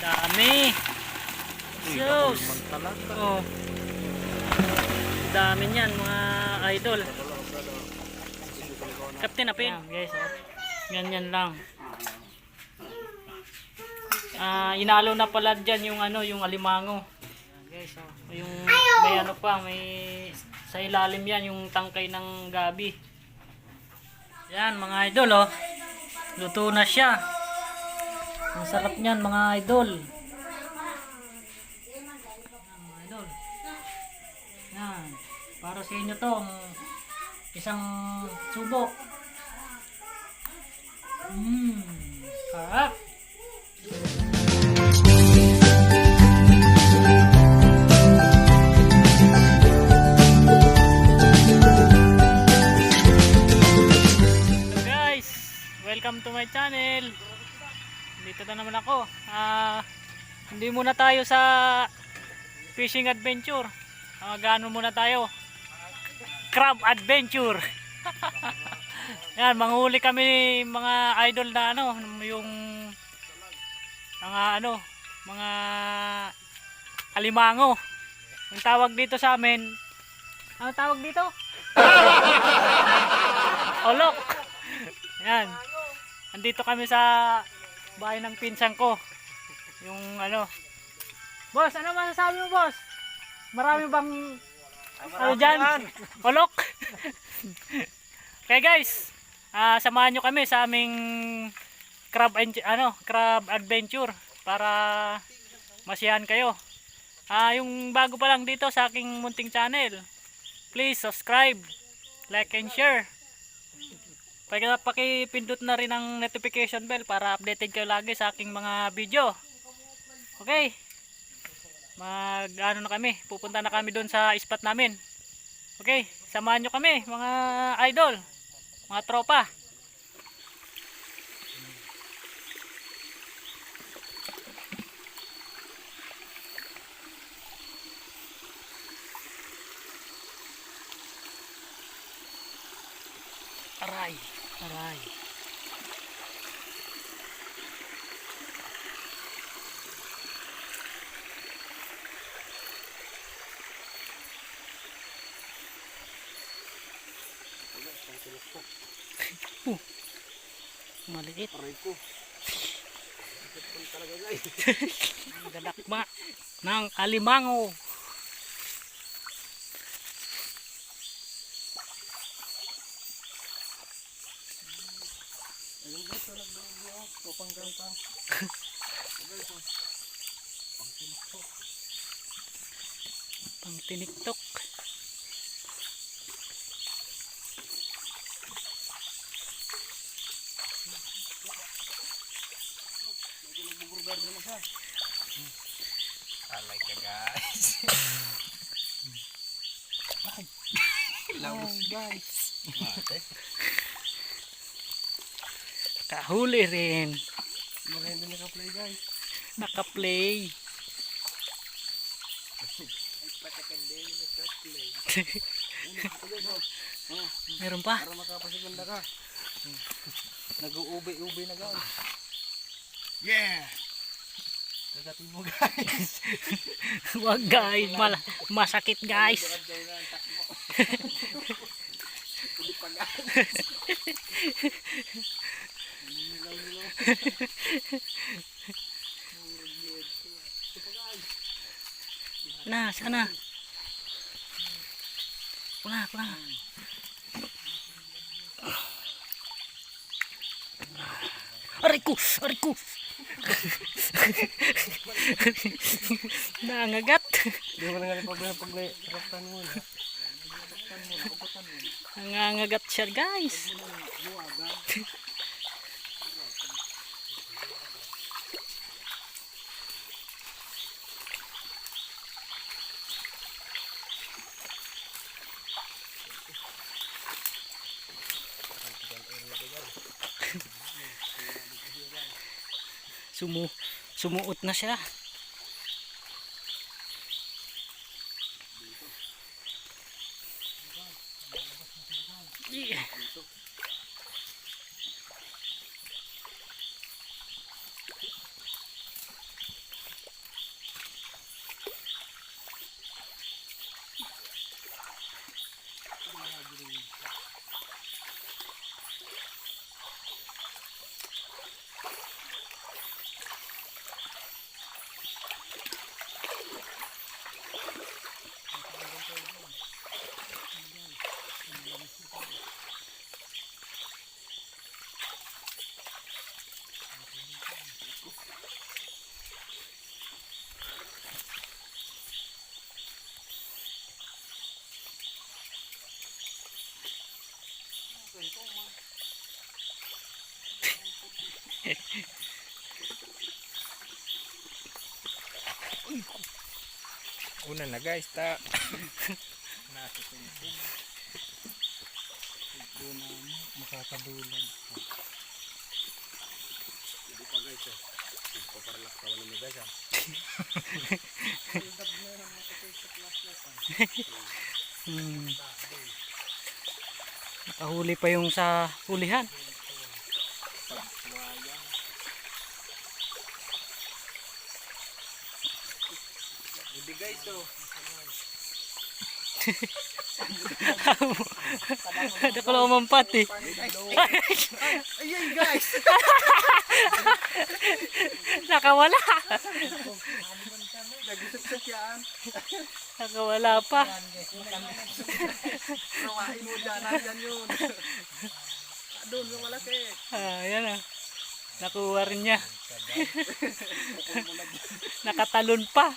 Dami. Sus. Oh. Dami niyan mga idol. Captain Apin. Guys, oh. Ganyan lang. Inalo na pala dyan yung ano, yung alimango. Guys, oh. Yung may ano pa, may sa ilalim yan yung tangkay ng gabi. Yan mga idol, oh. Luto na siya. Ang sarap niyan mga idol. Yan, mga idol. Yan. Para sa inyo to, isang subok. Sarap. So guys, welcome to my channel. Dito na naman ako. Hindi muna tayo sa fishing adventure. Gaano muna tayo? Crab adventure. Yan, manghuli kami mga idol na ano, yung mga ano, mga alimango. Yung tawag dito sa amin, ano tawag dito? Olok. Yan. Andito kami sa bahay ng pinsan ko. Yung ano. Boss, ano masasabi mo, boss? Marami bang ano dyan? Olok. Okay guys, samahan nyo kami sa aming crab adventure para masiyahan kayo. Yung bago pa lang dito sa aking munting channel, please subscribe, like and share. Pakipindot na rin ang notification bell para updated kayo lagi sa aking mga video. Okay, ano na kami, pupunta na kami doon sa spot namin. Okay, samahan nyo kami mga idol, mga tropa. Aray, aray. Maliit. Aray ko. Gadakma ng alimango. Pang tiniktok. Alay ka guys. Laos guys. Kahuli rin. Maganda naka-play guys. Naka-play. Meron pa? Para makapasiganda ka. Nag-uubay-ubay na guys. Yeah! Kagatin mo guys. Wag guys, masakit guys. Nah, sana. Kuna. Ariku. Nangagat. Hindi mo na nga pag-play. Raptan mo na. Nangangagat siya guys. Sumuot na siya. Una na guys, nasa tumpong. Una mo, makakadulan. Hindi pa guys eh. Paparalak ka wala mo guys ah. Nakahuli pa yung sa hulihan. Hindi guys oh. Ada ko lang umampat eh. Ayun guys. Nakawala. Nagsusok yan. Nakawala pa. Rawain mo dyan. Nandyan yun. Doon yung malaki. Ayan ah. Nakuha rin niya. Nakatalon pa.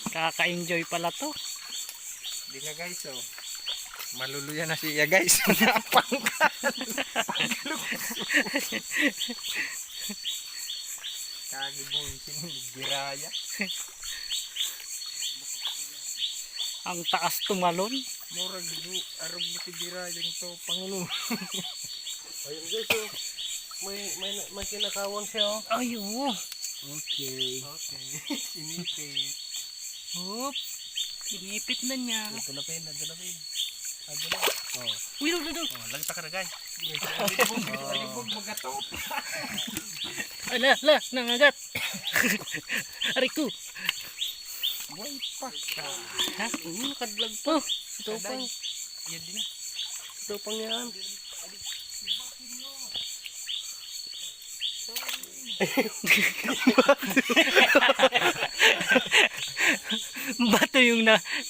Kaka-enjoy pala to. Hindi nga guys oh. Maluluya na siya guys. Napangkal. Kagibon sinigiraya. Ang taas tumalon. Murag ni arog mo tigiraya to Panginoon. Ayun guys oh. May kinakawan siya oh. Ay, oo. Okay. Sinipit. Hop. Pinipit na niya. Dalapin. Adala. Oh. Uy, do. Oh, lagta ka na guys. Alibog magatot. Ala, nangagat. Aray ko. Boy paka. Ha? Kadlag Oh, ito pang. yan din. Ito pang yan. Bato yung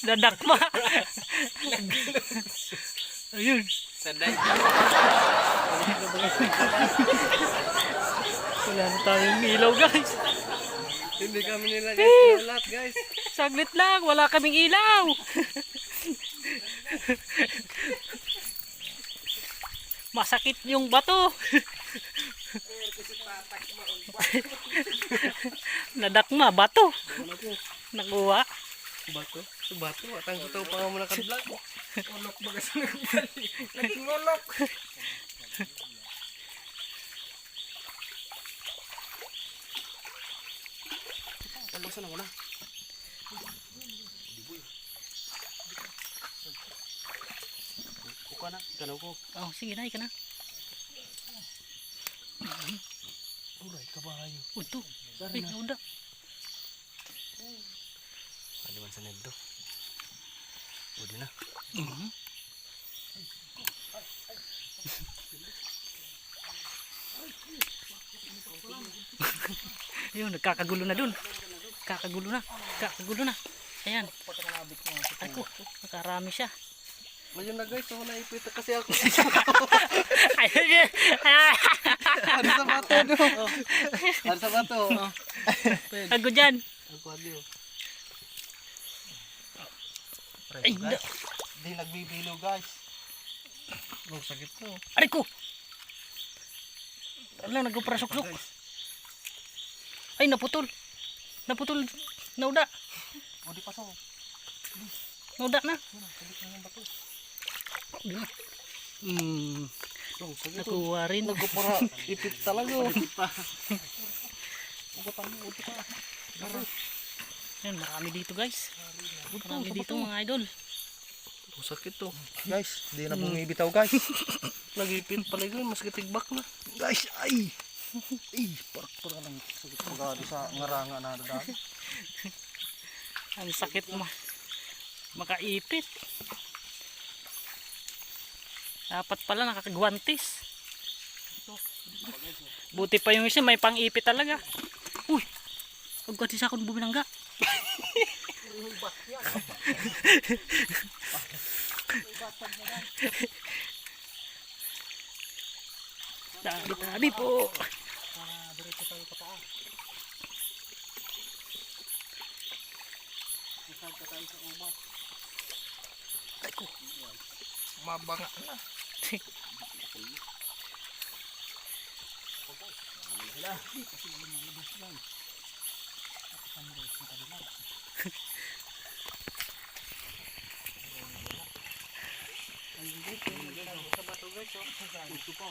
nadakma. Ayun. Sanday. Wala na tayong ilaw guys. Hindi kami nilagay sa lahat guys. Saglit lang, wala kaming ilaw. Masakit yung bato. Nadakma, bato. Nakuha. Bato? Bato? Atang ito pa nga mo nakadlag. Ulok baga sa nagbali. Naging ulok. Pagbasan ako na. Kuka na, ganaw ko. Oh, sige na, ika na. Uray, kabayo. Unto. Ay, nauda. Pwede man sa nebdo. Pwede na. Ayun, nagkakagulo na dun. Kakagulo na. Ayan. Ay ko, nakarami siya. Ngayon na guys, ako naipita kasi ako. Ayun. Ano sa bato do? Ano sa bato? Ako dyan. Ako adio. Ay, da. Di nagbibilo guys. Oh, sakit to. Aray ko. Alam, nagpuprasok-sok. Ay, naputol. Nauda. O di pasok. Nauda na. Sakit na yung bato. Oh, sakit to. Nakuha rin. Nagpura ipit talaga. Ipit pa. Uti pa. Ayan, marami dito guys. Marami dito mga idol. Oh, sakit to. Guys, di na bumibitaw guys. Nagipit pala yun, mas kitigbak na. Guys, ay! Ay, parang lang sakit pagkali sa ngaranga na dati. Ang sakit makaipit. Dapat pala nakakagwantis. Buti pa yung isa, may pang-ipit talaga. Uy! Pagkwantis ako ng buminangga. Tabi po. Diretso tayo pataas. Isad ka tayo sa ubat. Ay ko. Mabanga na. Sa bato guys, oh. Ito pa.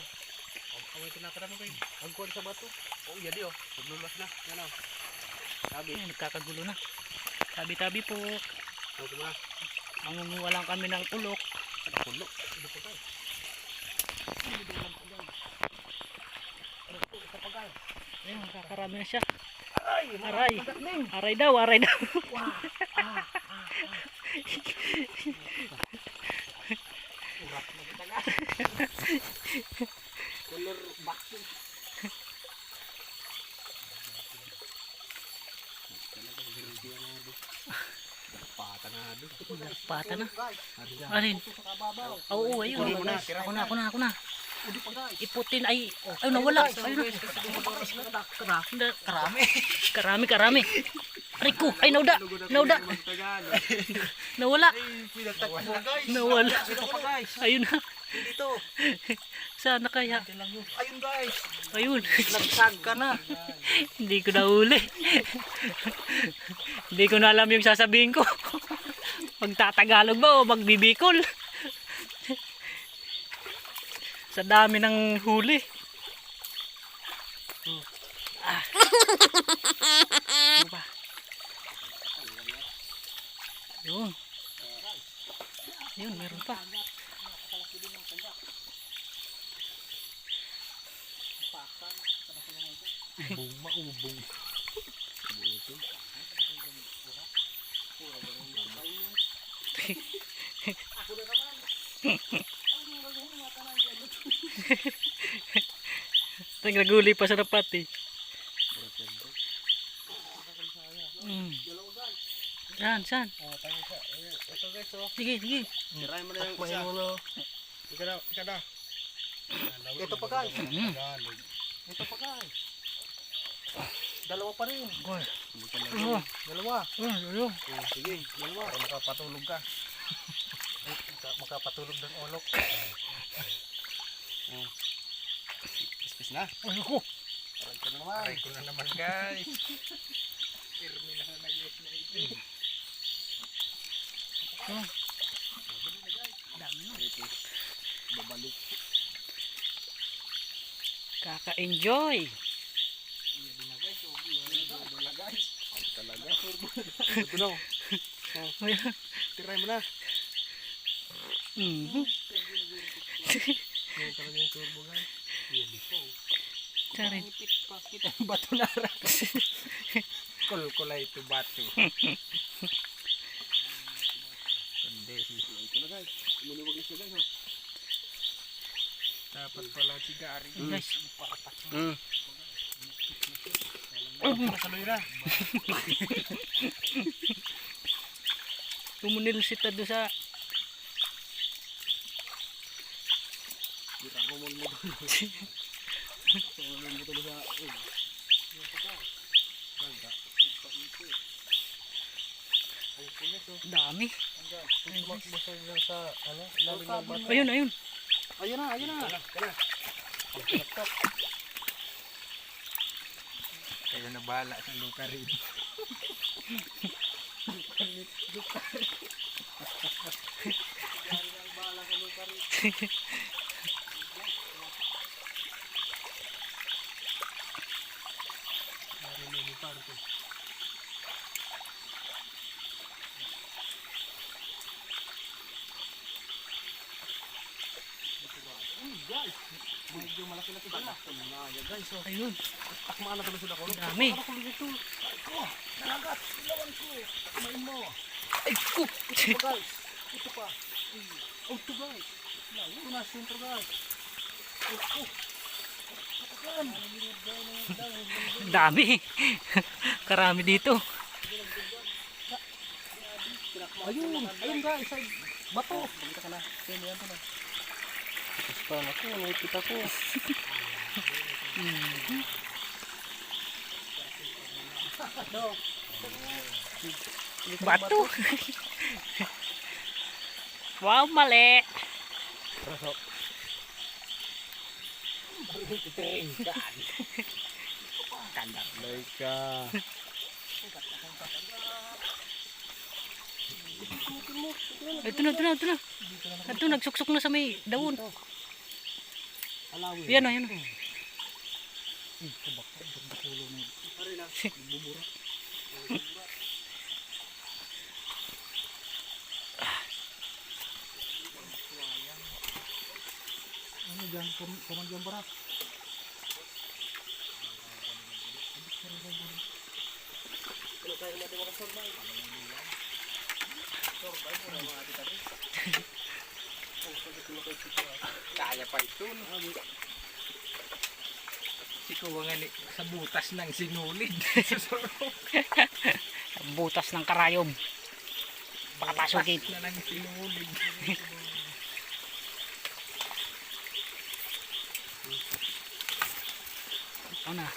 Ang kinakara mo guys. Agkuhan sa bato. Oh, jadi oh. Paglulas na. Yan oh. Sabi, nagkakagulo na. Tabi-tabi po. Ano ba? Mangunguha lang kami ng ulok. Pulo. Ito pa tayo. Ayun, nakakarami na siya. Aray. Aray daw, aray daw. Color vacuum. Pata na. Alin? Oo, ayun. Kunin mo na, Ako na. Iputin ay nawala. Ayun na. Karami. Aray ko, ay nauda. Nawala. Pinagtakbo guys. Nawala. Ito pa guys. Ayun na. Dito. Sana kaya? Ayun guys. Ayun. Nagsag ka na. Hindi ko nahuli. Hindi ko na alam yung sasabihin ko. Magtatagalog ba o magbibikol? Sa dami ng huli. Ano ba? Yun, meron pa. Maubong. Nagaguli pa sa dapat eh. Saan? Ito guys oh. Sige. Tirahin mo na yung isa. Ika na. Ito pa guys. Ito pa guys. Dalawa pa rin. Dalawa. Sige, dalawa. Para makapatulog ka. Makapatulog ng olok. Ispis na. Ayoko. Aray ko na naman guys. Pirmi na nag-yes na ito. Dami nun. Babalik. Kaka-enjoy. Talaga. Ito na. Tirahin mo na. Yan talaga yung turbo guys. Sarin. Kita yung bato na rin. Kulkulay ito bato. Ito na guys. Umuliwag na siya guys. Dapat pala sigari. Guys. Masaloy na. Tumunil si Tado sa Rumon mo doon. Rumon mo doon sa dami. Ayun. Ayun. Ayun na. Kaya na bahala sa luka rin. Guys, medyo malaki-laki ba? Guys, oh. Ayun. Takmaan na tuloy sila ko. Dami. Nalagat, ilawan ko. Takmain mo. Ay ko. Ito pa guys. Ito pa. Oh, ito guys. Ito na, siyempre guys. Dami. Karami dito. Ayun guys. Ay, bato. Balik ka na. Sino yan pa na? Basta na ko, naipit ako. Bato. Wow, mali. Kanday ka. Ito na, ito na, ito na. Ito, nagsuksok na sa may daon. Yan o, yan o. Ano dyan? Kumang dyan barak. Kaya pa ito. Sikaw nga ni sa butas ng sinulid. Butas ng karayom. Pakapasugit. Na ng sinulid. Ito na.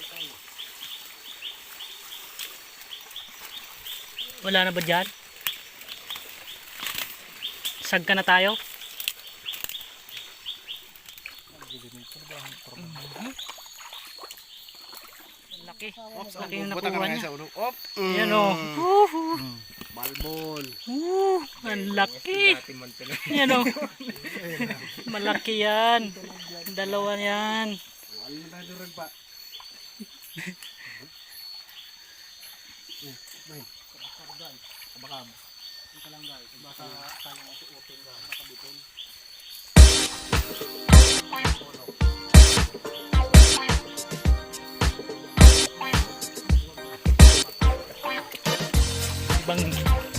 Wala na ba dyan? Sagka na tayo? Laki. Laki yung nakuha niya. Op. Yan o. Balbol. Ang laki. Dati man pala. Yan o. Malaki yan. Dalawa yan. Wala na durag pa. Baka ito lang guys. Baka tayo ang suotin ka. Baka bitin.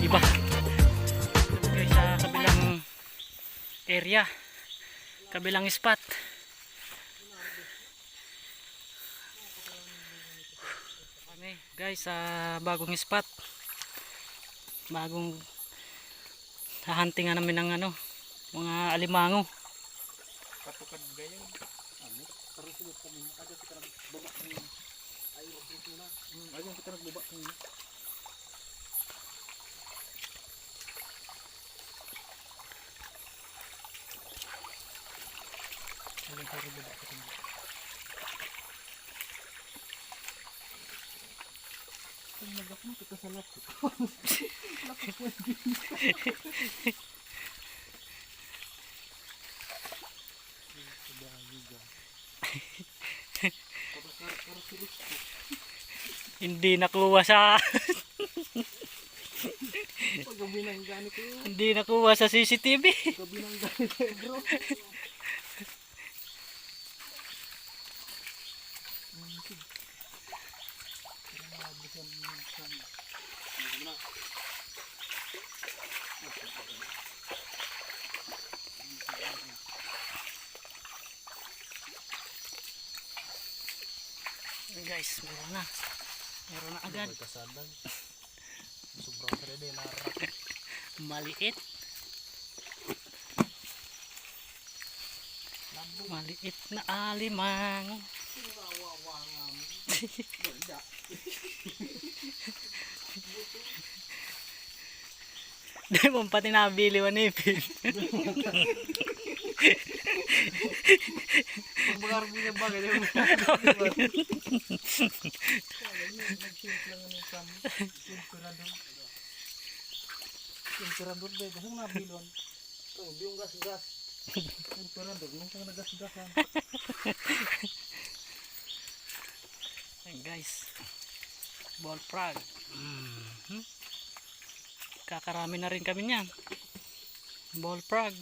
Iba okay, sa kabilang area, kabilang spot. Kami guys sa bagong spot, bagong hahantingan namin ng ano, mga alimango. Katukad gayon. Ayun kita nagbaba kanina. Hindi nakuha sa Pagabinang gani ko yun. hindi nakuha sa CCTV. Pagabinang gani ko bro. Guys, meron na agad. Kasadang. Sobrang krede narak. Maliit. Maliit na alimango. Dahil mo pati nabili wanipin. Pagbagar mo niya bagay yung Emperador ba? Gasang nabilon. Ito, biyong gas-gas. Emperador, nung kang nagas-gasan. Ayan guys. Ball frog. Kakarami na rin kami niyan. Ball frog.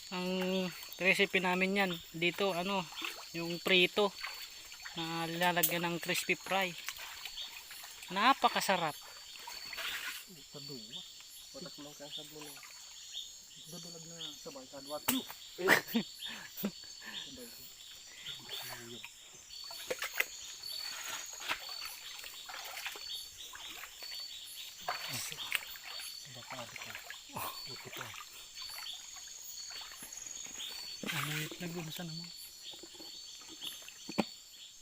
Ang recipe namin yan dito ano, yung prito na lalagyan ng crispy fry. Napakasarap. Sa duwa. Patak lang kaya sa dulo. Dadulag na sabay sa duwat. Amulit na gunsa naman.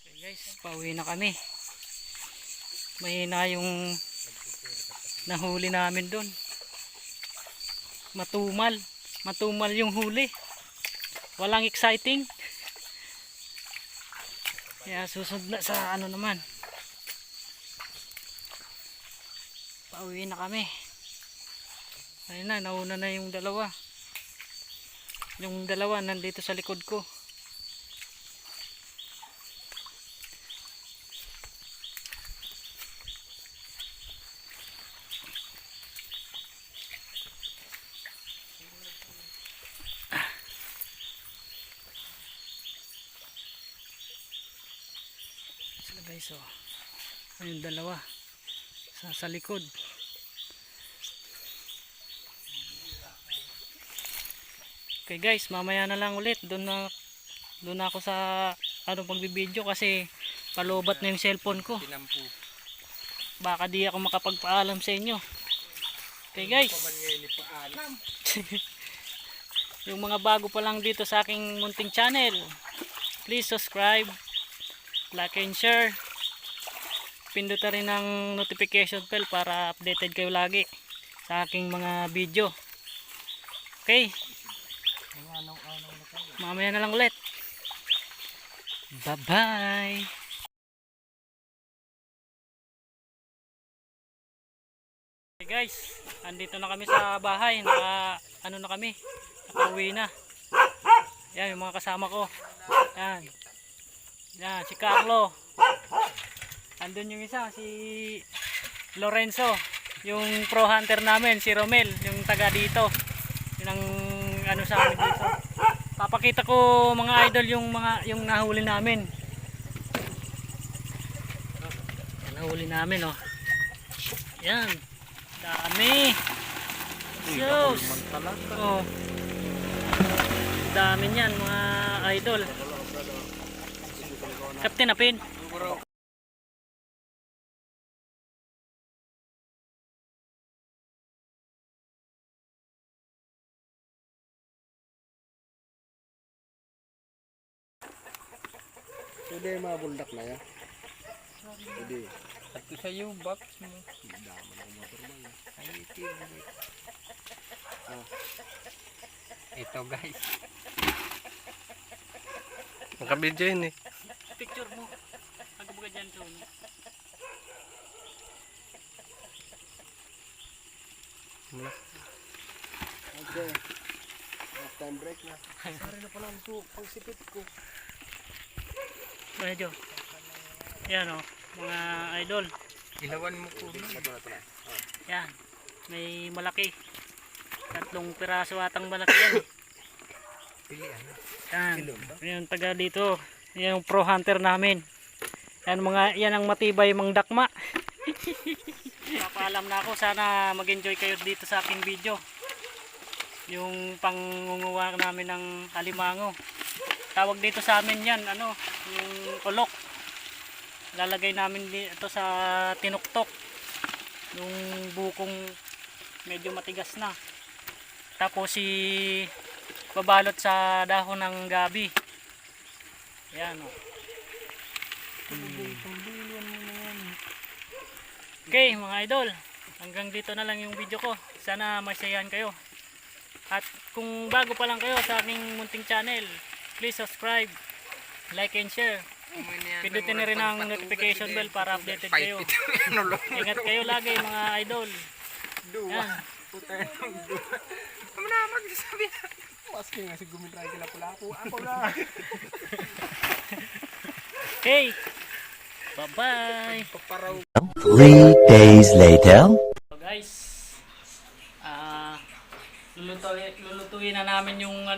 Okay guys, pauwi na kami. Mahina yung nahuli namin doon. Matumal. Matumal yung huli. Walang exciting. Kaya susunod na sa ano naman. Pauwi na kami. Ayun na, nauna na yung dalawa. Yung dalawa nandito sa likod ko. Sila guys, oh. Ayun dalawa sa likod. Okay guys, mamaya na lang ulit. Doon na ako sa pagbibideo kasi palubat na yung cellphone ko. Tinampu. Baka di ako makapagpaalam sa inyo. Okay guys. Paman ngayon ipaalam. Yung mga bago pa lang dito sa aking munting channel, please subscribe, like and share. Pindutan rin ang notification bell para updated kayo lagi sa aking mga video. Okay. Mamaya na lang ulit. Bye bye. Hey guys, andito na kami sa bahay. Ano na kami? Nakauwi na. Yan yung mga kasama ko. Yan. Yan si Carlo. Andun yung isa, si Lorenzo. Yung pro hunter namin, si Romel, yung taga dito. Yun ang ano sa amin dito. Papakita ko mga idol yung nahuli namin. Nahuli namin, oh. Yan. Dami. Sus. Oh. Dami niyan mga idol. Captain Apin. Pwede mabuldak na yan. Pwede. At sa iyo, box mo. Ito guys. Nakabidyo yun eh. Picture mo. Pagbuga dyan to. Okay. Half time break na. Sorry na pala ito. Pangsipit ko. Medyo. Yan, oh. Mga idol. Ilawan mo ko. Yan. May malaki. 3 piraso atang malaki yan eh. Pili ano. Yan. Yung taga dito. Yan yung pro hunter namin. Yan ang matibay mang dakma. Papaalam na ako. Sana mag-enjoy kayo dito sa aking video. Yung pangunguha namin ng alimango. Tawag dito sa amin yan, yung ulok. Lalagay namin dito sa tinuktok. Yung bukong medyo matigas na. Tapos babalot sa dahon ng gabi. Yan, oh. Okay mga idol, hanggang dito na lang yung video ko. Sana masayahan kayo. At kung bago pa lang kayo sa aking munting channel, please subscribe, like and share. Pindutin na rin ang notification bell para updated kayo. Ingat kayo lagi mga idol. Yan. Ano na magsasabi? Maski nga si gumitry kila pula ako. Ako na. Okay. Bye-bye. 3 days later. So guys, lulutuin na namin yung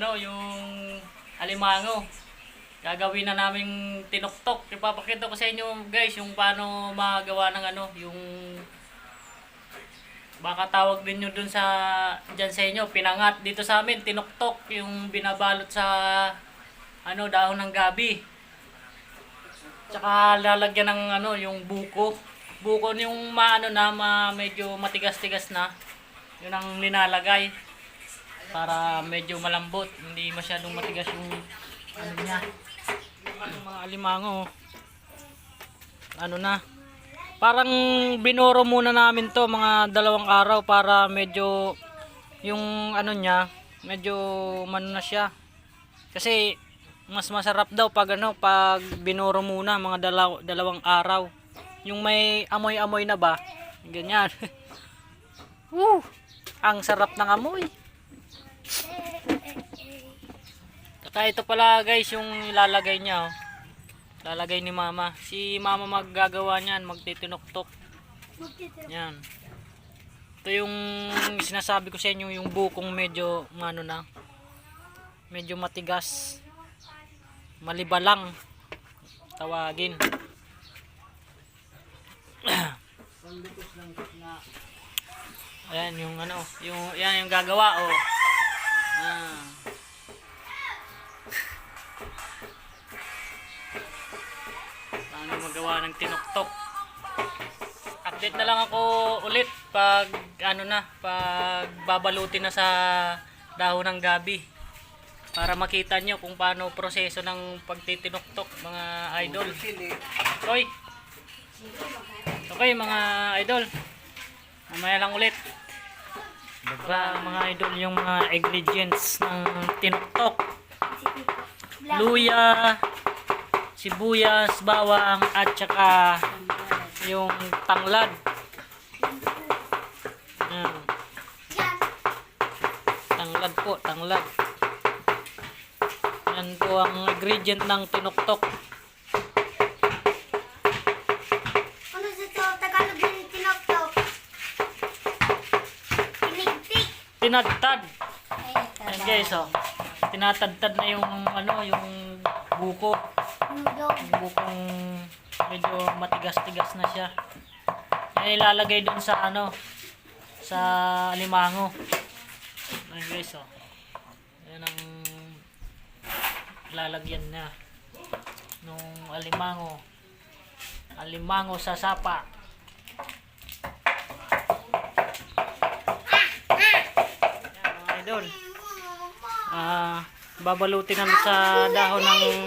alimango. Gagawin na namin tinuktok. Ipapakita ko sa inyo guys yung paano magawa ng yung baka tawag din nyo dun dyan sa inyo, pinangat. Dito sa amin, tinuktok, yung binabalot sa dahon ng gabi. Tsaka lalagyan ng yung buko. Buko yung medyo matigas-tigas na. Yun ang nilalagay para medyo malambot, hindi masyadong matigas yung niya. Mga alimango. Parang binoro muna namin to mga 2 araw para medyo yung ano niya, medyo mano na siya. Kasi mas masarap daw pag ano, pag binuro muna mga dalawang araw. Yung may amoy-amoy na ba? Ganyan. Woo! Ang sarap ng amoy. Saka ito pala guys yung ilalagay niya, oh. Lalagay ni mama. Si mama maggagawa niyan, magtitinoktok. Yan. Ito yung sinasabi ko sa inyo, yung bukong medyo ano na. Medyo matigas. Malibalang tawagin. Ayan yung ano, yan yung gagawa, oh. Ah. Paano magawa ng tinoktok? Update na lang ako ulit pag ano na, pag babalutin na sa dahon ng gabi. Para makita nyo kung paano proseso ng pagtitinoktok, mga idol. Okay. Okay mga idol. Mamaya lang ulit. Para mga idol yung mga ingredients ng tinoktok. Luya, sibuyas, bawang at saka yung tanglad. Yan. Tanglad po, tanglad. Yan po ang ingredient ng tinoktok. Ano sa ito? Tagalog yung tinoktok. Tinigtik. Tinadtad. Ay, Yan guys, oh. Tinatadtad na yung ano, yung buko. Yung bukong medyo matigas-tigas na siya. Yan ilalagay dun sa ano, sa alimango. Yan guys, oh. Yan ang lalagyan na nung alimango. Alimango sa sapa. Yan mga idol. Babalutin namin sa dahon ng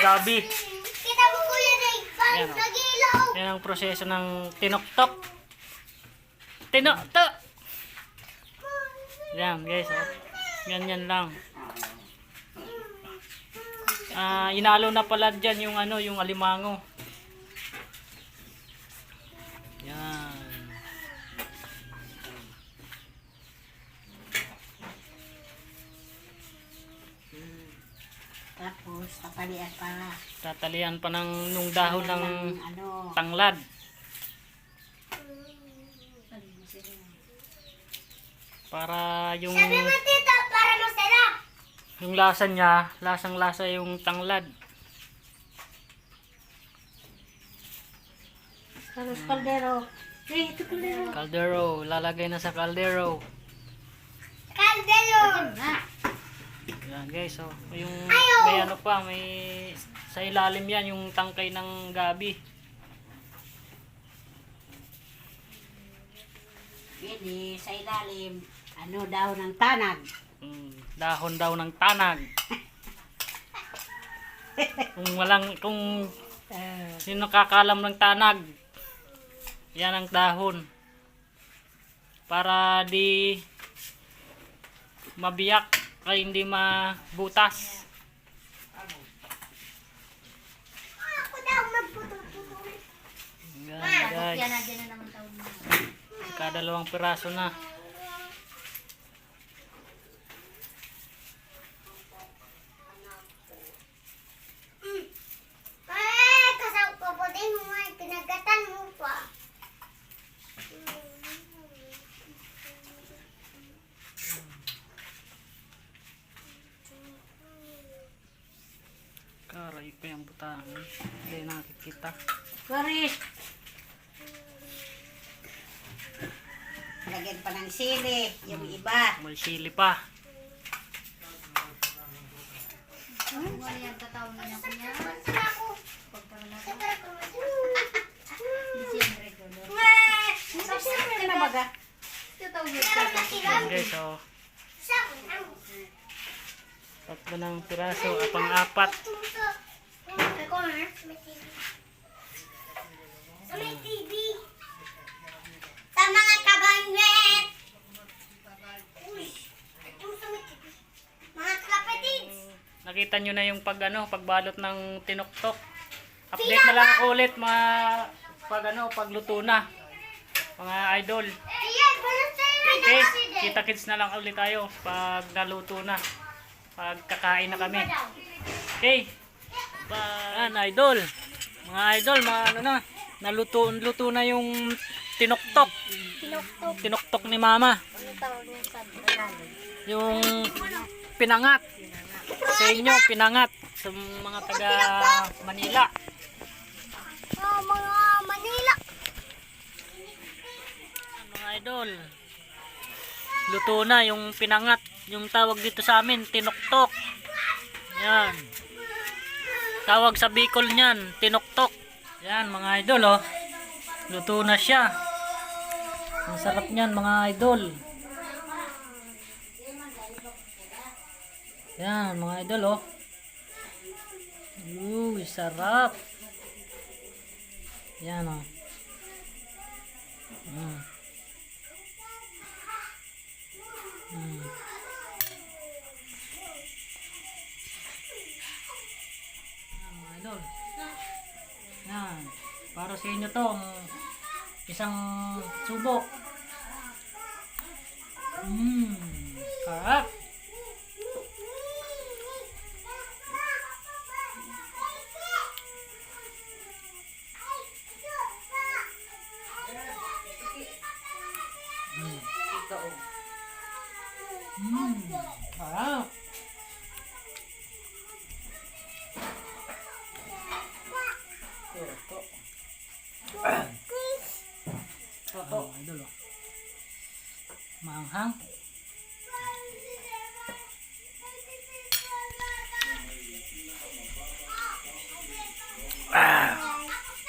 gabi. Kita mo kuya Ray, Yan, oh. nag-ilaw. Yan ang proseso ng tinoktok. Tinoktok. Yan guys, oh. Ganyan lang. Inalo na pala dyan yung ano, yung alimango. Yan. Tapos, tatalian pa. Tatalian pa ng nung dahon ng Ano, tanglad. Para yung Sabi mo tita, para masarap. yung lasa niya, lasang-lasa yung tanglad. tapos kaldero. Eh, ito kaldero. Caldero, lalagay na sa caldero. Kaldero. Yan guys, oh. Yung may ano pa, may sa ilalim yan yung tangkay ng gabi. Pwede, sa ilalim, ano, dahon ng tanag. Dahon daw ng tanag. Kung sino kakalam ng tanag, yan ang dahon. Para di mabiyak ay hindi mabutas. Ako daw magputol-putol. Yan guys. Yan na naman tawag mo. Kadalawang piraso na. Kasang puputin mo ay kinagatan mo pa. Karay pa yung butang. Hindi nakikita. Waris! Lagyan pa ng sili, yung iba. May sili pa. Siyempre na baga. Yan guys, oh. Tatlo ng piraso, pang-apat. Sa may TV. Sa mga kabangwet. nakita nyo na yung pagbalot ng tinuktok. Update na lang ako ulit pagluto na mga idol. Okay, kita-kits na lang ulit tayo pag naluto na, pag kakain na kami. Okay, yan idol, mga idol, naluto na yung tinuktok ni mama, yung pinangat sa inyo, pinangat sa mga taga Manila. Mga Manila. Mga idol, luto na yung pinangat, yung tawag dito sa amin tinuktok. Yan, tawag sa Bicol niyan tinuktok. Yan mga idol, luto na siya. Ang sarap niyan mga idol. Yan mga idol, sarap. Yan mga idol. Yan, para sa inyo to, isang subok. Sarap. Sarap. Idol, maanghang.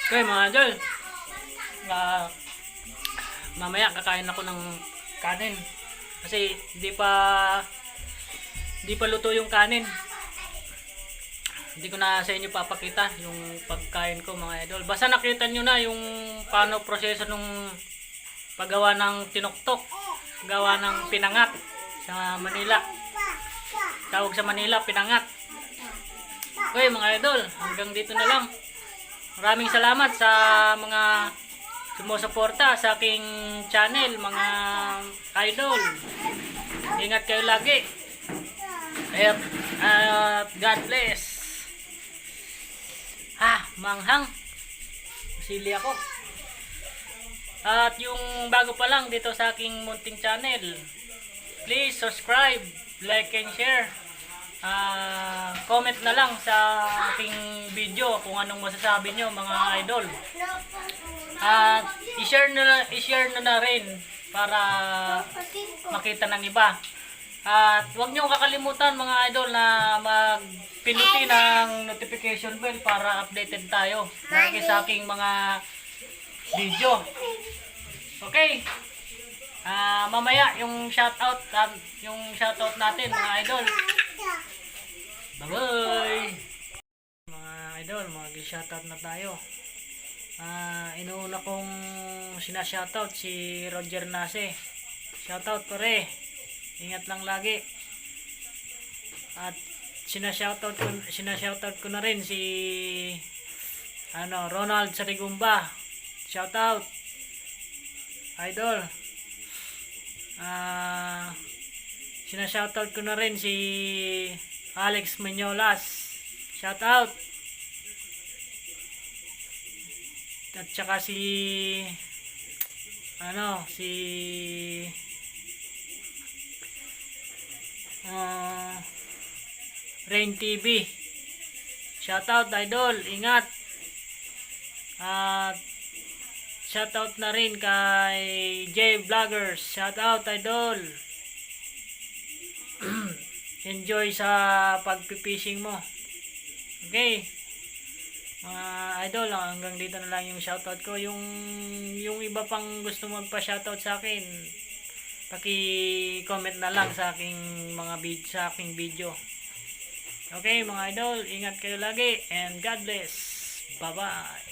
Okay mga idol, mamaya kakain ako ng kanin kasi hindi pa luto yung kanin. Hindi ko na sa inyo papakita yung pagkain ko mga idol. Basta nakita nyo na yung paano proseso nung paggawa ng tinuktok, gawa ng pinangat sa Manila. Tawag sa Manila, pinangat. Okay mga idol, hanggang dito na lang. Maraming salamat sa mga sumusuporta sa aking channel, mga idol. Ingat kayo lagi. God bless. Manghang. Sili ako. At yung bago pa lang dito sa aking munting channel, please subscribe, like and share. Comment na lang sa aking video kung anong masasabi nyo mga idol. At i-share na rin para makita ng iba. At huwag nyo kakalimutan mga idol na magpinuti ng notification bell para updated tayo lagi sa aking mga video. Okay. Mamaya yung shoutout natin mga idol. Bye-bye. Mga idol, mag-shoutout na tayo. Inuuna kong sinashoutout si Roger Nase. Shoutout pare. Ingat lang lagi. At sinashoutout ko na rin si Ronald Sarigumba. Shoutout idol. Sinashoutout ko na rin si Alex Manyolas. Shoutout. At saka si Rain TV. Shoutout idol, ingat. At shoutout na rin kay J Vloggers. Shoutout idol. Enjoy sa pagpipishing mo. Okay. Mga idol, hanggang dito na lang yung shoutout ko. Yung iba pang gusto magpa-shoutout sa akin, paki-comment na lang sa aking video. Okay mga idol, ingat kayo lagi and God bless. Bye-bye.